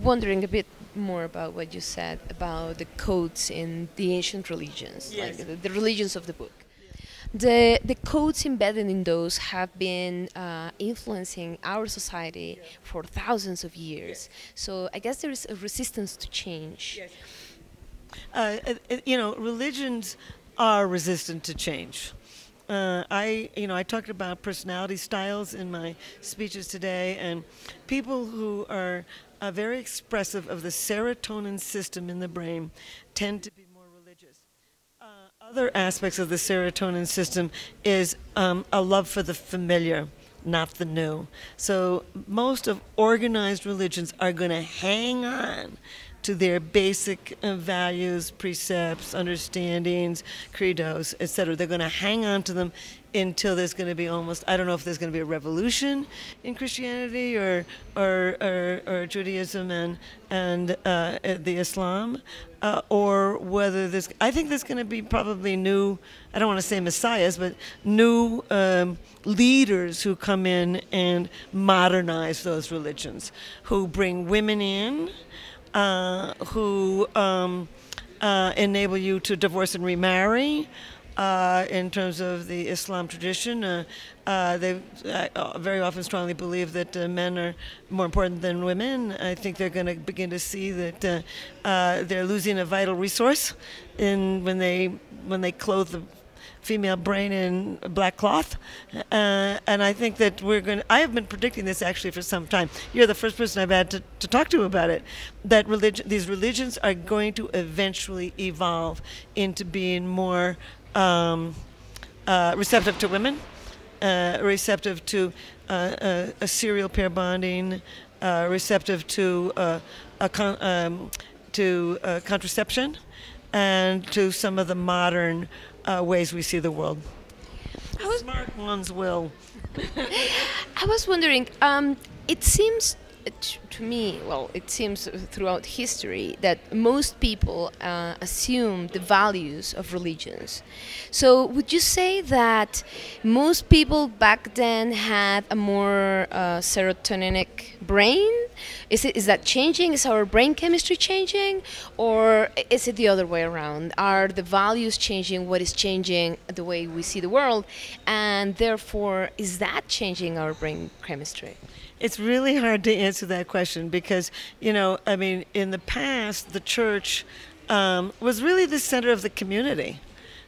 wondering a bit more about what you said about the codes in the ancient religions, Yes. like the religions of the book. The codes embedded in those have been influencing our society for thousands of years. So I guess there is a resistance to change. You know, religions are resistant to change. I talked about personality styles in my speeches today, and people who are very expressive of the serotonin system in the brain tend to be more religious. Other aspects of the serotonin system is a love for the familiar, not the new. So most of organized religions are going to hang on to their basic values, precepts, understandings, credos, etc. They're going to hang on to them until there's going to be almost, I don't know if there's going to be a revolution in Christianity or Judaism and the Islam, or whether there's, I think there's going to be probably new, I don't want to say messiahs, but new leaders who come in and modernize those religions, who bring women in, who enable you to divorce and remarry. In terms of the Islam tradition, they very often strongly believe that men are more important than women. I think they're going to begin to see that they're losing a vital resource when they clothe the female brain in black cloth, and I think that I have been predicting this actually for some time. You're the first person I've had to talk to about it, that these religions are going to eventually evolve into being more receptive to women, receptive to a serial pair bonding, receptive to contraception, and to some of the modern ways we see the world. The smart ones will. I was wondering, it seems to me, well, it seems throughout history that most people assume the values of religions. So would you say that most people back then had a more serotoninic brain? Is that changing? Is our brain chemistry changing? Or is it the other way around? Are the values changing? What is changing the way we see the world? And therefore, is that changing our brain chemistry? It's really hard to answer that question because, you know, I mean, in the past, the church was really the center of the community.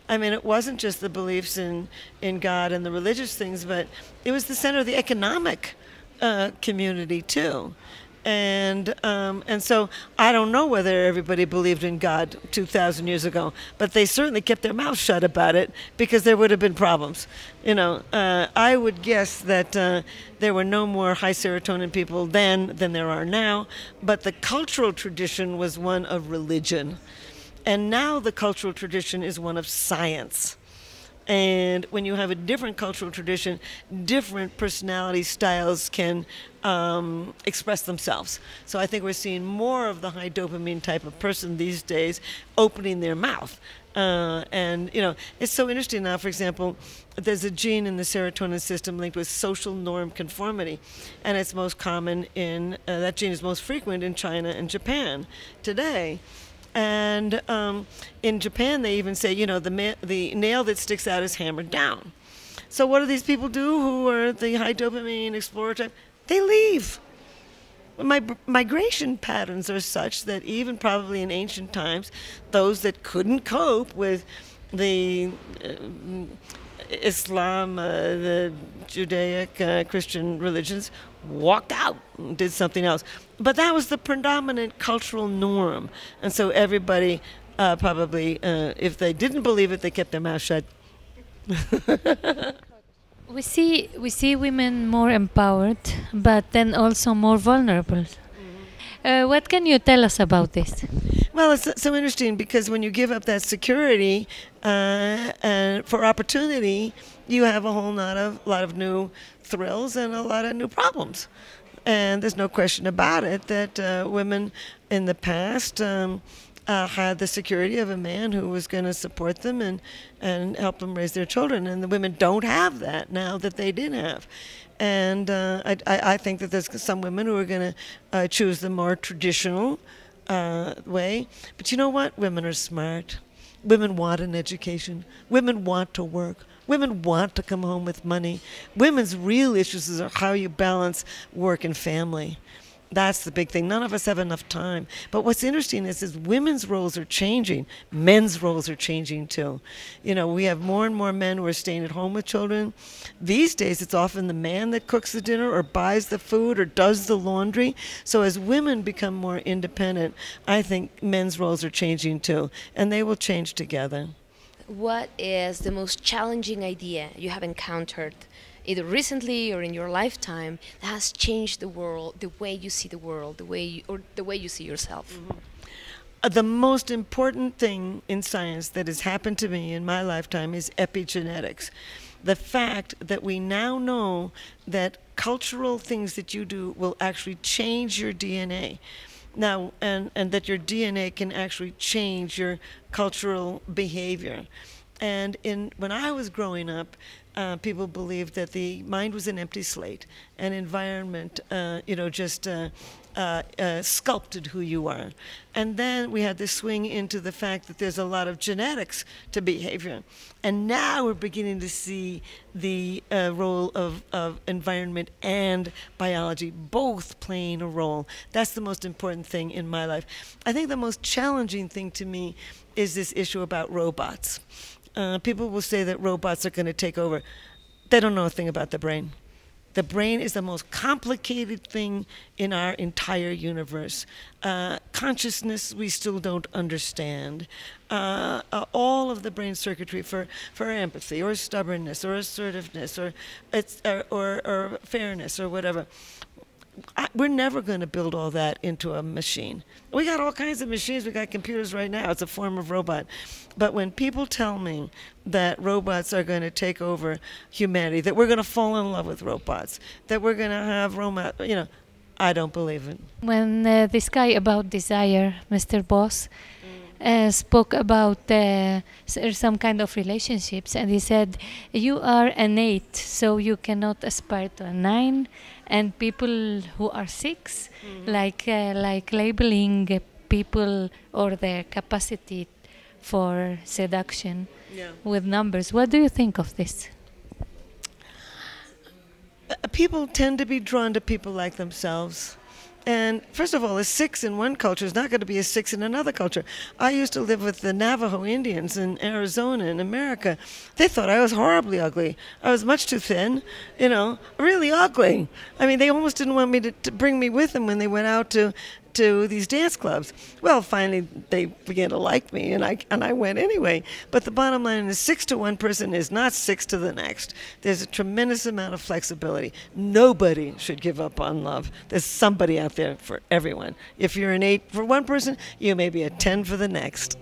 I mean, it wasn't just the beliefs in God and the religious things, but it was the center of the economic community too. And so I don't know whether everybody believed in God 2,000 years ago, but they certainly kept their mouths shut about it because there would have been problems. You know, I would guess that there were no more high serotonin people then than there are now, but the cultural tradition was one of religion. And now the cultural tradition is one of science. And when you have a different cultural tradition, different personality styles can express themselves. So I think we're seeing more of the high dopamine type of person these days opening their mouth. And, you know, it's so interesting now, for example, there's a gene in the serotonin system linked with social norm conformity. And it's most common that gene is most frequent in China and Japan today. And in Japan, they even say, you know, the nail that sticks out is hammered down. So what do these people do who are the high dopamine explorer type? They leave. Migration patterns are such that even probably in ancient times, those that couldn't cope with the Islam, the Judaic Christian religions, walked out and did something else. But that was the predominant cultural norm. And so everybody probably, if they didn't believe it, they kept their mouth shut. We see women more empowered, but then also more vulnerable. What can you tell us about this? Well, it's so interesting because when you give up that security for opportunity, you have a whole lot of new thrills and a lot of new problems. And there's no question about it that women in the past had the security of a man who was going to support them and help them raise their children. And the women don't have that now that they did have. And I think that there's some women who are going to choose the more traditional way. But you know what? Women are smart. Women want an education. Women want to work. Women want to come home with money. Women's real issues are how you balance work and family. That's the big thing. None of us have enough time. But what's interesting is women's roles are changing. Men's roles are changing too. You know, we have more and more men who are staying at home with children. These days, it's often the man that cooks the dinner or buys the food or does the laundry. So as women become more independent, I think men's roles are changing too. And they will change together. What is the most challenging idea you have encountered, either recently or in your lifetime, that has changed the world, the way you see the world, the way you see yourself? Mm-hmm. The most important thing in science that has happened to me in my lifetime is epigenetics. The fact that we now know that cultural things that you do will actually change your DNA. Now, and that your DNA can actually change your cultural behavior. And when I was growing up, people believed that the mind was an empty slate, and environment, just sculpted who you are. And then we had this swing into the fact that there's a lot of genetics to behavior. And now we're beginning to see the role of environment and biology both playing a role. That's the most important thing in my life. I think the most challenging thing to me is this issue about robots. People will say that robots are going to take over. They don't know a thing about the brain. The brain is the most complicated thing in our entire universe. Consciousness, we still don't understand. All of the brain circuitry for empathy or stubbornness or assertiveness or fairness or whatever. We're never going to build all that into a machine. We got all kinds of machines. We got computers right now. It's a form of robot. But when people tell me that robots are going to take over humanity, that we're going to fall in love with robots, that we're going to have robots, I don't believe it. When this guy about desire, Mr. Boss, spoke about some kind of relationships, and he said, you are an 8, so you cannot aspire to a 9, and people who are 6, like labeling people or their capacity for seduction with numbers. What do you think of this? People tend to be drawn to people like themselves. And first of all, a 6 in one culture is not going to be a 6 in another culture. I used to live with the Navajo Indians in Arizona in America. They thought I was horribly ugly. I was much too thin, really ugly. I mean, they almost didn't want me to bring me with them when they went out to these dance clubs. Well, finally, they began to like me, and I went anyway. But the bottom line is 6 to one person is not 6 to the next. There's a tremendous amount of flexibility. Nobody should give up on love. There's somebody out there for everyone. If you're an 8 for one person, you may be a 10 for the next.